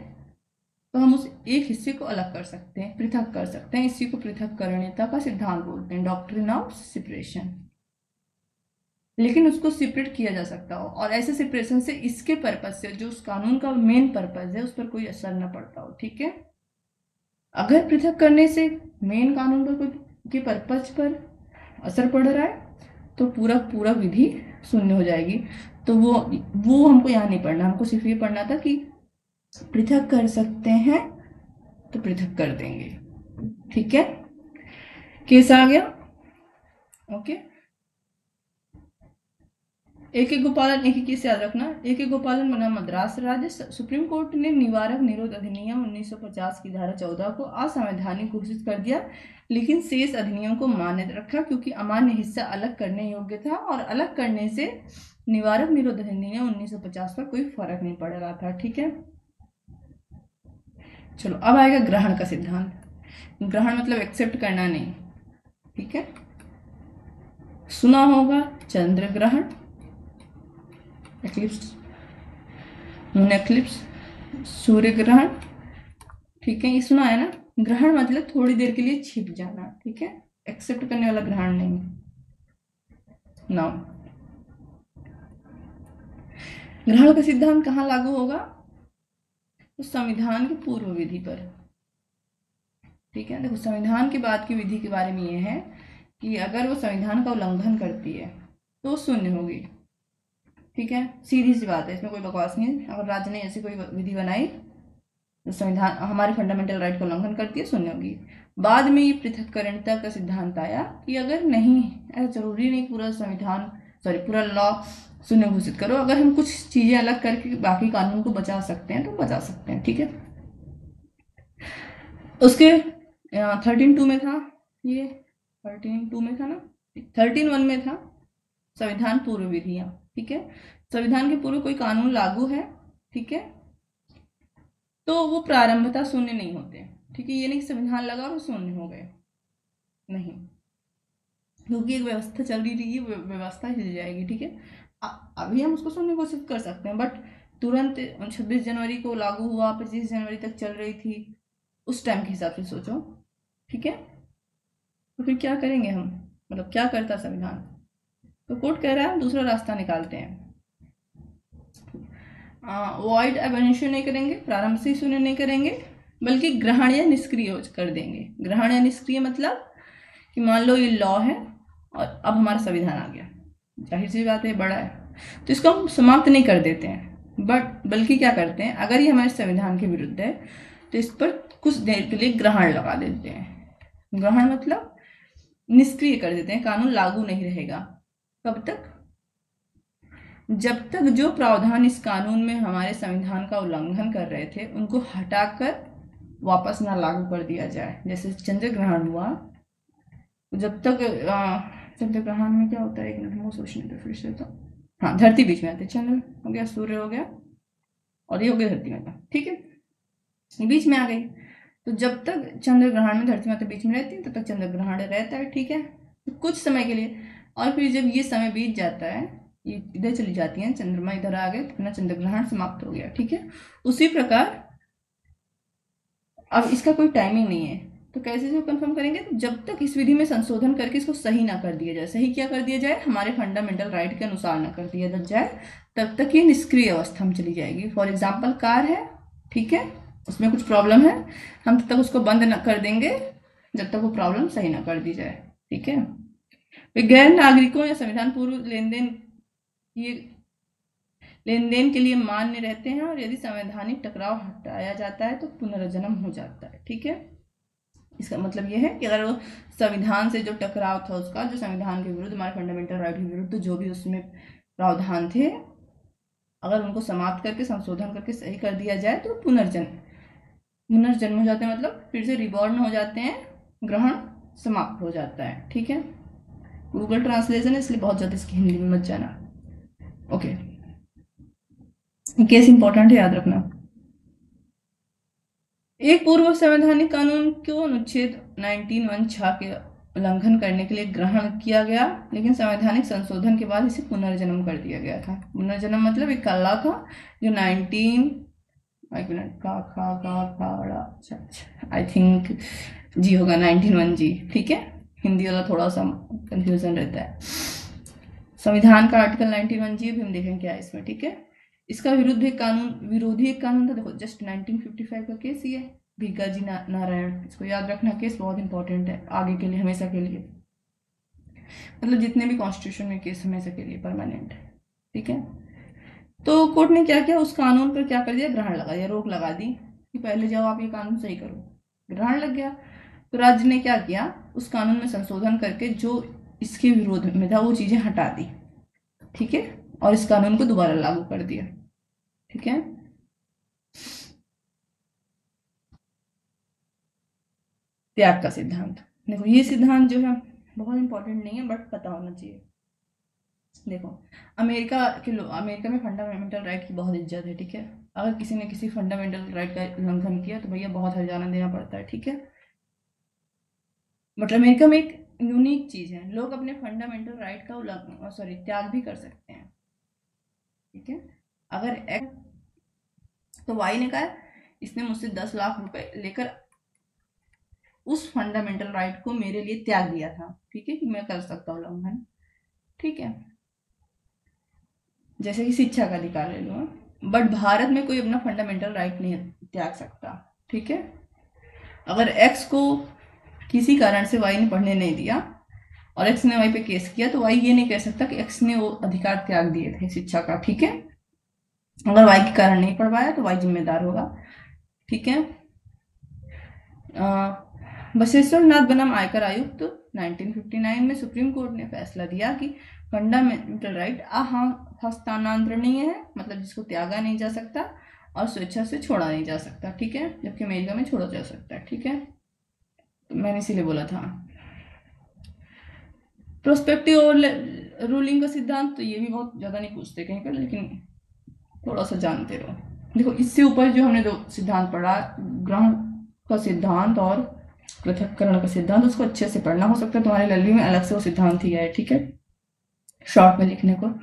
तो हम उस एक हिस्से को अलग कर सकते हैं, पृथक कर सकते हैं। इसी को पृथक्करणीयता का सिद्धांत बोलते हैं, डॉक्ट्रिन ऑफ सेपरेशन। लेकिन उसको सेपरेट किया जा सकता हो और ऐसे सेपरेशन से इसके पर्पज से, जो उस कानून का मेन पर्पज है, उस पर कोई असर न पड़ता हो, ठीक है। अगर पृथक करने से मेन कानून पर कोई के पर्पज पर असर पड़ रहा है तो पूरा पूरा विधि शून्य हो जाएगी। तो वो हमको यहाँ नहीं पढ़ना, हमको सिर्फ ये पढ़ना था कि पृथक कर सकते हैं तो पृथक कर देंगे, ठीक है। केस आ गया, ओके। एक एक गोपालन, एक ही केस याद रखना। एक एक गोपालन बना मद्रास राज्य। सुप्रीम कोर्ट ने निवारक निरोध अधिनियम 1950 की धारा 14 को असंवैधानिक घोषित कर दिया, लेकिन शेष अधिनियम को मान्य रखा क्योंकि अमान्य हिस्सा अलग करने योग्य था और अलग करने से निवारक निरोध अधिनियम 1950 पर कोई फर्क नहीं पड़ रहा था, ठीक है। चलो अब आएगा ग्रहण का सिद्धांत। ग्रहण मतलब एक्सेप्ट करना नहीं, ठीक है। सुना होगा चंद्र ग्रहण, एक्लिप्स, मून एक्लिप्स, सूर्य ग्रहण, ठीक है, ये सुना है ना। ग्रहण मतलब थोड़ी देर के लिए छिप जाना, ठीक है, एक्सेप्ट करने वाला ग्रहण नहीं। नाउ ग्रहण का सिद्धांत कहाँ लागू होगा? तो संविधान की पूर्व विधि पर, ठीक है। देखो संविधान के बाद की विधि के बारे में ये है कि अगर वो संविधान का उल्लंघन करती है तो शून्य होगी, ठीक है, सीधी सी बात है, इसमें कोई बकवास नहीं है। अगर राज्य ने ऐसी कोई विधि बनाई तो संविधान हमारे फंडामेंटल राइट का उल्लंघन करती है, शून्य होगी। बाद में ये पृथक्करणता का सिद्धांत आया कि अगर नहीं, ऐसा जरूरी नहीं पूरा संविधान, सॉरी पूरा लॉ शून्य घोषित करो, अगर हम कुछ चीजें अलग करके बाकी कानून को बचा सकते हैं तो बचा सकते हैं, ठीक है। उसके 13(2) में था, ये 13(2) में था ना, 13(1) में था संविधान पूर्व विधियां, ठीक है। संविधान के पूर्व कोई कानून लागू है, ठीक है, तो वो प्रारंभता शून्य नहीं होते, ठीक है। ये नहीं कि संविधान लगा और शून्य हो गए, नहीं। क्योंकि एक व्यवस्था चल रही थी, व्यवस्था हिल जाएगी, ठीक है। अभी हम उसको सुनने की कोशिश कर सकते हैं, बट तुरंत 26 जनवरी को लागू हुआ, 25 जनवरी तक चल रही थी, उस टाइम के हिसाब से सोचो, ठीक है। तो फिर क्या करेंगे हम, मतलब क्या करता संविधान। तो कोर्ट कह रहा है दूसरा रास्ता निकालते हैं। वॉइड एबॉलिशन नहीं करेंगे, प्रारंभ से ही शून्य नहीं करेंगे, बल्कि ग्रहण या निष्क्रिय कर देंगे। ग्रहण या निष्क्रिय मतलब कि मान लो ये लॉ है और अब हमारा संविधान आ गया, जाहिर सी बात है बड़ा है, तो इसको हम समाप्त नहीं कर देते हैं, बट बल्कि क्या करते हैं, अगर ये हमारे संविधान के विरुद्ध है तो इस पर कुछ देर के लिए ग्रहण लगा देते हैं। ग्रहण मतलब निष्क्रिय कर देते हैं, कानून लागू नहीं रहेगा। कब तक, जब तक जो प्रावधान इस कानून में हमारे संविधान का उल्लंघन कर रहे थे उनको हटाकर वापस ना लागू कर दिया जाए। जैसे चंद्र ग्रहण हुआ, जब तक चंद्र ग्रहण में क्या होता है, एक मिनट मुझे सोचने दो फिर से। तो हाँ, धरती बीच में आती है, चंद्र हो गया, सूर्य हो गया और ये हो गया धरती माता, ठीक है, बीच में आ गई। तो जब तक चंद्र ग्रहण में धरती माता बीच में रहती है तब तक चंद्र ग्रहण रहता है, ठीक है, तो कुछ समय के लिए। और फिर जब ये समय बीत जाता है, ये इधर चली जाती है, चंद्रमा इधर आ गए, तो अपना चंद्र ग्रहण समाप्त हो गया, ठीक है। उसी प्रकार अब इसका कोई टाइमिंग नहीं है, तो कैसे जो कंफर्म करेंगे, तो जब तक इस विधि में संशोधन करके इसको सही ना कर दिया जाए। सही क्या कर दिया जाए, हमारे फंडामेंटल राइट के अनुसार ना कर दिया जाए, तब तक ये निष्क्रिय अवस्था में चली जाएगी। फॉर एग्जाम्पल कार है, ठीक है, उसमें कुछ प्रॉब्लम है, हम तब तक उसको बंद न कर देंगे जब तक वो प्रॉब्लम सही ना कर दी जाए, ठीक है। गैर नागरिकों या संविधान पूर्व लेन देन के लिए मान्य रहते हैं, और यदि संवैधानिक टकराव हटाया जाता है तो पुनर्जन्म हो जाता है, ठीक है। इसका मतलब यह है कि अगर वो संविधान से जो टकराव था उसका, जो संविधान के विरुद्ध, हमारे फंडामेंटल राइट के विरुद्ध जो भी उसमें प्रावधान थे, अगर उनको समाप्त करके संशोधन करके सही कर दिया जाए तो पुनर्जन्म हो जाते हैं, मतलब फिर से रिबॉर्न हो जाते हैं, ग्रहण समाप्त हो जाता है, ठीक है। गूगल ट्रांसलेशन है इसलिए बहुत ज़्यादा इसकी हिंदी में मत जाना, ओके। केस इंपॉर्टेंट है, याद रखना। एक पूर्व संवैधानिक कानून को अनुच्छेद 19(1)(6) के उल्लंघन करने के लिए ग्रहण किया गया, लेकिन संवैधानिक संशोधन के बाद इसे पुनर्जन्म कर दिया गया था। पुनर्जन्म मतलब एक कला था जो 19 एक मिनट का आई थिंक जी होगा, 19(1)(G), ठीक है, हिंदी वाला थोड़ा सा कंफ्यूजन रहता है। संविधान का आर्टिकल 19(1)(G भी हम देखेंगे क्या है इसमें, ठीक है। इसका विरोधी एक कानून था, देखो जस्ट 1955 का केस, ये भिकाजी नारायण, इसको याद रखना, केस बहुत इंपॉर्टेंट है आगे के लिए, हमेशा के लिए, मतलब जितने भी कॉन्स्टिट्यूशन में केस हमेशा के लिए परमानेंट है, ठीक है। तो कोर्ट ने क्या किया, उस कानून पर क्या कर दिया, ग्रहण लगा दिया, रोक लगा दी कि पहले जाओ आप ये कानून सही करो, ग्रहण लग गया। तो राज्य ने क्या किया, उस कानून में संशोधन करके जो इसके विरोध में था वो चीजें हटा दी, ठीक है, और इस कानून को दोबारा लागू कर दिया, ठीक है। त्याग का सिद्धांत, देखो ये सिद्धांत जो है बहुत इंपॉर्टेंट नहीं है बट पता होना चाहिए। देखो अमेरिका में फंडामेंटल राइट की बहुत इज्जत है, ठीक है। अगर किसी ने किसी फंडामेंटल राइट का उल्लंघन किया तो भैया बहुत हर्जाना देना पड़ता है, ठीक है। बट अमेरिका में एक यूनिक चीज है, लोग अपने फंडामेंटल राइट का त्याग भी कर सकते हैं, ठीक है। अगर तो वाई ने कहा इसने मुझसे 10 लाख रुपए लेकर उस फंडामेंटल राइट को मेरे लिए त्याग दिया था, ठीक है, कि मैं कर सकता हूँ उल्लंघन, ठीक है। जैसे कि शिक्षा का अधिकार ले लो, बट भारत में कोई अपना फंडामेंटल राइट नहीं त्याग सकता, ठीक है। अगर एक्स को किसी कारण से वाई ने पढ़ने नहीं दिया और एक्स ने वाई पे केस किया तो वाई ये नहीं कह सकता कि एक्स ने वो अधिकार त्याग दिए थे शिक्षा का, ठीक है। अगर वाई के कारण नहीं पढ़ पाया तो वाई जिम्मेदार होगा, ठीक है। बसवेश्वर नाथ बनाम आयकर आयुक्त 1959 में सुप्रीम कोर्ट ने फैसला दिया कि फंडामेंटल राइट हस्तांतरणीय है, मतलब जिसको त्यागा नहीं जा सकता और स्वेच्छा से छोड़ा नहीं जा सकता, ठीक है, जबकि अमेरिका में छोड़ा जा सकता है, ठीक है। तो मैंने इसीलिए बोला था। प्रोस्पेक्टिव रूलिंग का सिद्धांत, तो ये भी बहुत ज़्यादा नहीं पूछते कहीं पर, लेकिन थोड़ा सा जानते रहो। देखो इससे ऊपर जो हमने दो सिद्धांत पढ़ा, ग्रहण का सिद्धांत और पृथक्करण का सिद्धांत, उसको अच्छे से पढ़ना। हो सकता है तुम्हारे लल्बी में अलग से वो सिद्धांत ही आए, ठीक है, शॉर्ट में लिखने को।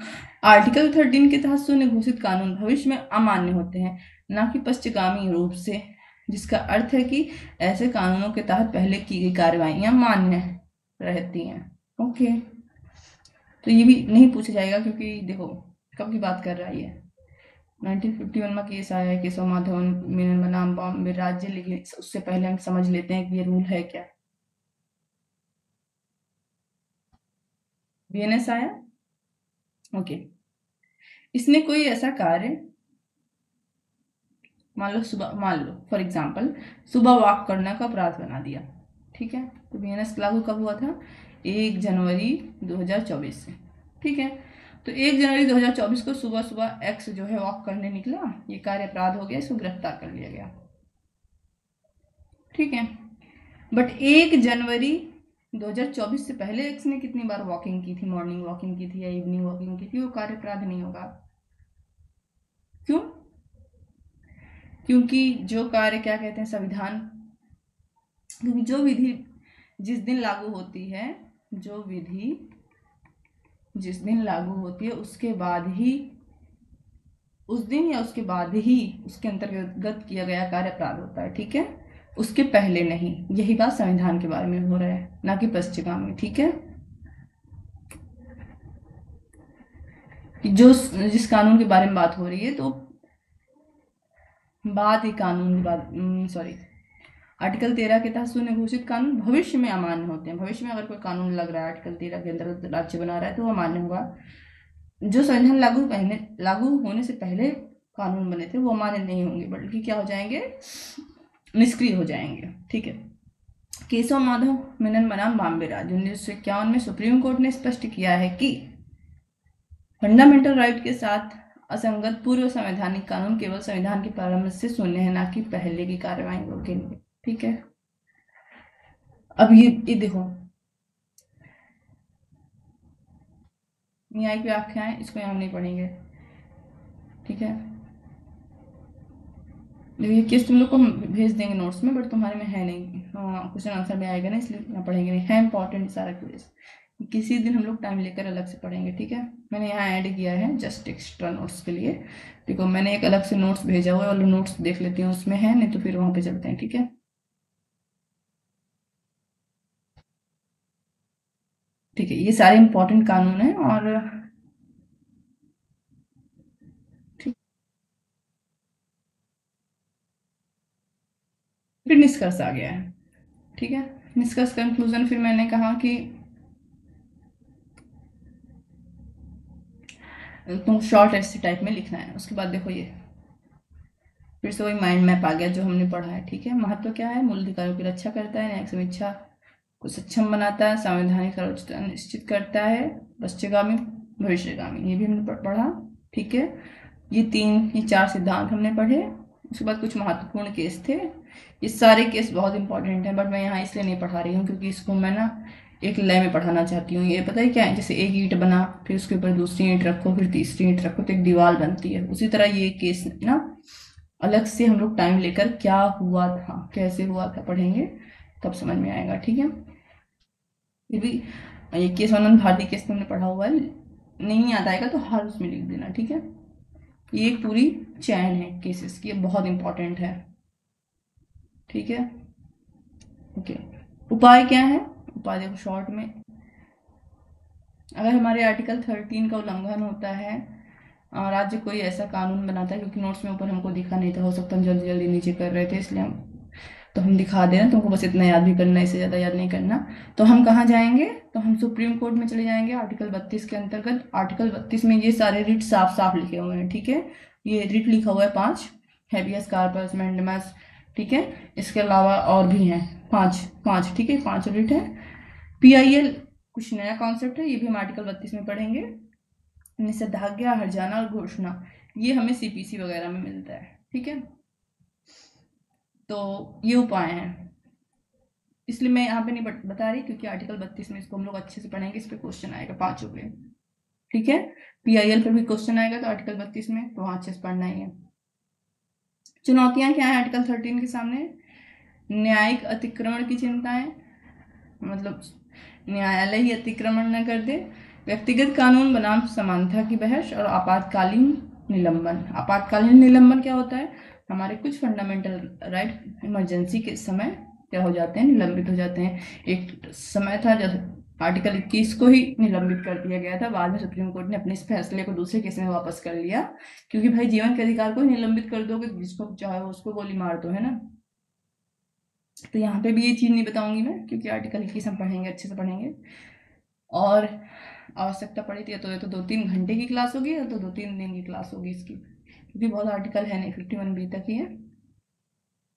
आर्टिकल 13 के तहत शून्य घोषित कानून भविष्य में अमान्य होते हैं, न कि पश्चगामी रूप से, जिसका अर्थ है कि ऐसे कानूनों के तहत पहले की गई कार्यवाहियां मान्य रहती हैं। ओके, तो ये भी नहीं पूछा जाएगा क्योंकि देखो कब की बात कर रहा है ये, 1951 में केस आया है, केशव माधवन मेनन बनाम बॉम्बे राज्य, लेकिन उससे पहले हम समझ लेते हैं कि ये रूल है क्या। बीएनएस आया, ओके। इसने कोई ऐसा कार्य, मान लो फॉर एग्जाम्पल सुबह वॉक करने का अपराध बना दिया, ठीक है, तो बीएनएस लागू कब हुआ था? 1 जनवरी 2024 से, ठीक है। तो 1 जनवरी 2024 को सुबह सुबह एक्स जो है वॉक करने निकला, ये कार्य अपराध हो गया, इसको गिरफ्तार कर लिया गया, ठीक है। बट 1 जनवरी 2024 से पहले एक्स ने कितनी बार वॉकिंग की थी, मॉर्निंग वॉकिंग की थी या इवनिंग वॉकिंग की थी, वो कार्य अपराध नहीं होगा। क्यों? क्योंकि जो कार्य क्या कहते हैं, संविधान, क्योंकि जो विधि जिस दिन लागू होती है, जो विधि जिस दिन लागू होती है उसके बाद ही, उस दिन या उसके बाद ही उसके अंतर्गत किया गया कार्य अपराध होता है, ठीक है, उसके पहले नहीं। यही बात संविधान के बारे में हो रहा है, ना कि पश्चिगामी, ठीक है। जो जिस कानून के बारे में बात हो रही है, तो बात ही कानून की बात, सॉरी, आर्टिकल 13 के तहत शून्य घोषित कानून भविष्य में अमान्य होते हैं। भविष्य में अगर कोई कानून लग रहा है आर्टिकल 13 के अंतर्गत राज्य बना रहा है तो वो अमान्य होगा। जो संविधान लागू होने से पहले कानून बने थे वो अमान्य नहीं होंगे, बल्कि क्या हो जाएंगे, निष्क्रिय हो जाएंगे, ठीक है। केशव माधव मेनन बनाम बॉम्बे राज्य 1951 में सुप्रीम कोर्ट ने स्पष्ट किया है कि फंडामेंटल राइट के साथ असंगत पूर्व संवैधानिक कानून केवल संविधान के प्रारंभ से शून्य है, ना कि पहले की कार्रवाइयों के लिए, ठीक है। अब ये देखो, न्यायिक व्याख्याएं, इसको हम नहीं पढ़ेंगे, ठीक है। ये केस तुम लोग को भेज देंगे नोट्स में, बट तुम्हारे में है नहीं, क्वेश्चन आंसर में आएगा ना, इसलिए यहाँ पढ़ेंगे नहीं, है इंपॉर्टेंट सारा क्वेश्चन, किसी दिन हम लोग टाइम लेकर अलग से पढ़ेंगे, ठीक है। मैंने यहाँ ऐड किया है जस्ट एक्स्ट्रा नोट्स के लिए। देखो मैंने एक अलग से नोट्स भेजा हुआ है, वाला नोट्स देख लेती हूँ उसमें है, नहीं तो फिर वहाँ पे चलते हैं, ठीक है। ठीक है, ये सारे इंपॉर्टेंट कानून है, और ठीक, फिर निष्कर्ष आ गया है, ठीक है। निष्कर्ष कंक्लूजन, फिर मैंने कहा कि तुम शॉर्ट ऐसे टाइप में लिखना है। उसके बाद देखो ये फिर से वही माइंड मैप आ गया जो हमने पढ़ा है, ठीक है। महत्व क्या है? मूल अधिकारों की रक्षा करता है, न्यायिक समीक्षा को सक्षम बनाता है, संवैधानिक सर्वोच्चता निश्चित करता है, पश्चिमगामी भविष्यगामी, ये भी हमने पढ़ा, ठीक है। ये 4 सिद्धांत हमने पढ़े। उसके बाद कुछ महत्वपूर्ण केस थे, ये सारे केस बहुत इंपॉर्टेंट हैं, बट मैं यहाँ इसलिए नहीं पढ़ा रही हूँ क्योंकि इसको मैं ना एक लय में पढ़ाना चाहती हूँ। ये पता है क्या है, जैसे एक ईंट बना, फिर उसके ऊपर दूसरी ईंट रखो, फिर तीसरी ईंट रखो, तो एक दीवार बनती है। उसी तरह ये केस ना अलग से हम लोग टाइम लेकर क्या हुआ था, कैसे हुआ था पढ़ेंगे, तब समझ में आएगा, ठीक है। फिर भी ये केस आनंद भारती केस तुमने पढ़ा हुआ है, नहीं याद आएगा तो हर उसमें लिख देना, ठीक है। ये एक पूरी चैन है केसेस की, ये बहुत इंपॉर्टेंट है, ठीक है, ओके। उपाय क्या है? उपाय देखो शॉर्ट में, अगर हमारे आर्टिकल 13 का उल्लंघन होता है और राज्य कोई ऐसा कानून बनाता है, क्योंकि नोट्स में ऊपर हमको दिखा नहीं था, हो सकता हम जल्दी जल्दी नीचे कर रहे थे इसलिए हम दिखा दे रहे हैं, तुमको बस इतना याद भी करना है, इससे ज़्यादा याद नहीं करना। तो हम कहाँ जाएंगे? तो हम सुप्रीम कोर्ट में चले जाएंगे, आर्टिकल 32 के अंतर्गत। आर्टिकल 32 में ये सारे रिट साफ साफ लिखे हुए हैं, ठीक है। ये रिट लिखा हुआ है 5, हैबियस कार्पस, मैंडेमस, ठीक है। इसके अलावा और भी हैं 5, ठीक है, 5 रिट है। PIL कुछ नया कॉन्सेप्ट है, ये भी हम आर्टिकल 32 में पढ़ेंगे। निषेधाज्ञा, हर्जाना और घोषणा, ये हमें CPC वगैरह में मिलता है, ठीक है। तो ये उपाय हैं, इसलिए मैं यहाँ पे नहीं बता रही क्योंकि आर्टिकल 32 में इसको हम लोग अच्छे से पढ़ेंगे, इस पे क्वेश्चन आएगा 5 पे, ठीक है। PIL पे भी क्वेश्चन आएगा तो आर्टिकल 32 में, तो वहाँ अच्छे से पढ़ना ही है। चुनौतियाँ क्या है आर्टिकल 13 के सामने? न्यायिक अतिक्रमण की चिंताएं, मतलब न्यायालय ही अतिक्रमण न कर दे। व्यक्तिगत कानून बनाम समानता की बहस और आपातकालीन निलंबन। आपातकालीन निलंबन क्या होता है? हमारे कुछ फंडामेंटल राइट इमरजेंसी के समय क्या हो जाते हैं, निलंबित हो जाते हैं। एक समय था जब आर्टिकल 21 को ही निलंबित कर दिया गया था, बाद में सुप्रीम कोर्ट ने अपने इस फैसले को दूसरे केस में वापस कर लिया, क्योंकि भाई जीवन के अधिकार को ही निलंबित कर दोगे, जिसको चाहे उसको गोली मार दो, है ना। तो यहाँ पे भी ये चीज़ नहीं बताऊंगी मैं, क्योंकि आर्टिकल 21 हम पढ़ेंगे, अच्छे से पढ़ेंगे। और आवश्यकता पड़ी थी तो ये तो 2-3 घंटे की क्लास होगी, या तो 2-3 दिन की क्लास होगी इसकी, क्योंकि बहुत आर्टिकल है नहीं, 51B तक ही है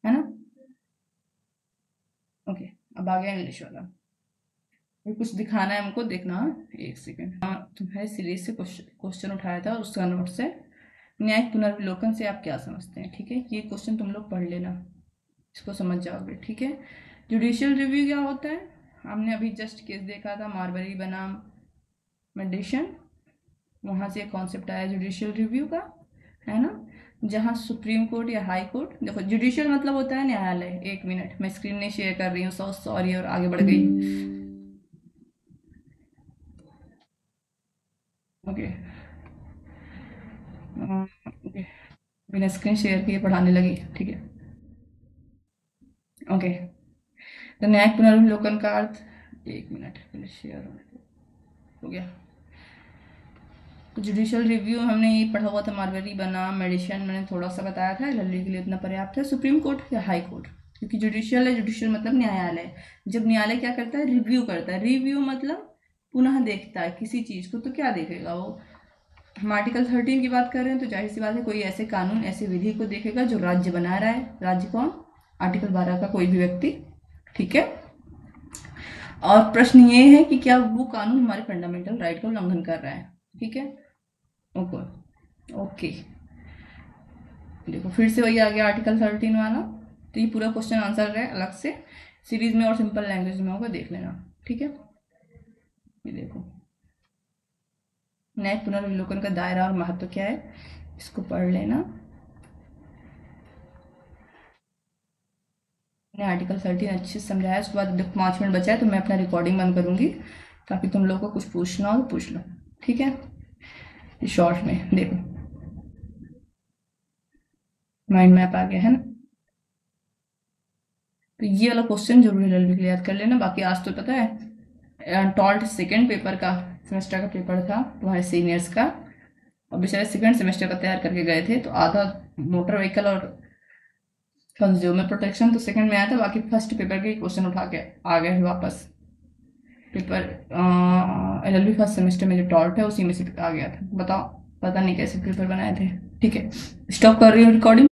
ना। ओके, अब आ गया इंग्लिश वाला। ये कुछ दिखाना है हमको, देखना। एक सेकेंड। तुम्हारे सीरीज से क्वेश्चन उठाया था उसका नोट से। न्यायिक पुनर्विलोकन से आप क्या समझते हैं? ठीक है, ये क्वेश्चन तुम लोग पढ़ लेना, इसको समझ जाओगे। ठीक है, जुडिशियल रिव्यू क्या होता है? हमने अभी जस्ट केस देखा था मारबरी बनाम मेडिशन, वहाँ से कॉन्सेप्ट आया जुडिशियल रिव्यू का, है ना। जहाँ सुप्रीम कोर्ट या हाई कोर्ट, देखो जुडिशियल मतलब होता है न्यायालय। एक मिनट, मैं स्क्रीन नहीं शेयर कर रही हूँ, सॉरी, और आगे बढ़ गई। ओके ओके, बिना स्क्रीन शेयर किए पढ़ाने लगी, ठीक है। ओके, तो न्यायिक पुनर्विलोकन का अर्थ, एक मिनट पहले शेयर हो गया। तो जुडिशियल रिव्यू हमने ये पढ़ा हुआ था, मारवरी बनाम मेडिशन मैंने थोड़ा सा बताया था, लल्ली के लिए इतना पर्याप्त है। सुप्रीम कोर्ट या हाई कोर्ट, क्योंकि जुडिशियल है, जुडिशियल मतलब न्यायालय। जब न्यायालय क्या करता है? रिव्यू करता है। रिव्यू मतलब पुनः देखता है किसी चीज़ को, तो क्या देखेगा वो? हम आर्टिकल 13 की बात कर रहे हैं, तो जाहिर सी बात है कोई ऐसे कानून, ऐसे विधि को देखेगा जो राज्य बना रहा है। राज्य कौन? आर्टिकल 12 का कोई भी व्यक्ति, ठीक है। और प्रश्न ये है कि क्या वो कानून हमारे फंडामेंटल राइट का उल्लंघन कर रहा है, ठीक है। ओके ओके, देखो फिर से वही आ गया आर्टिकल 13 वाला। तो ये पूरा क्वेश्चन आंसर है अलग से, सीरीज में और सिंपल लैंग्वेज में होगा, देख लेना, ठीक है। ये देखो, न्यायिक पुनर्विलोकन का दायरा और महत्व क्या है, इसको पढ़ लेना। मैंने आर्टिकल 13 अच्छे से समझाया। उसके बाद देखो 5 मिनट बचा है, तो मैं अपना रिकॉर्डिंग बंद करूंगी, ताकि तुम लोगों को कुछ पूछना हो तो पूछ लो, ठीक है। शॉर्ट में देखो, माइंड मैप आ गया है ना। तो ये वाला क्वेश्चन जरूर रेलवे के लिए याद कर लेना। बाकी आज तो पता है टॉल्ट सेकेंड पेपर का, सेमेस्टर का पेपर था तुम्हारे सीनियर्स का, और बेचारे सेकेंड सेमेस्टर का तैयार करके गए थे, तो आधा मोटर व्हीकल और कंज्यूमर प्रोटेक्शन तो सेकंड में आया था, बाकी फर्स्ट पेपर के क्वेश्चन उठा के आ गए वापस। पेपर LLB फर्स्ट सेमेस्टर में जो टॉल्ट है उसी में से आ गया था। बताओ, पता नहीं कैसे पेपर बनाए थे, ठीक है। स्टॉप कर रही हूँ रिकॉर्डिंग।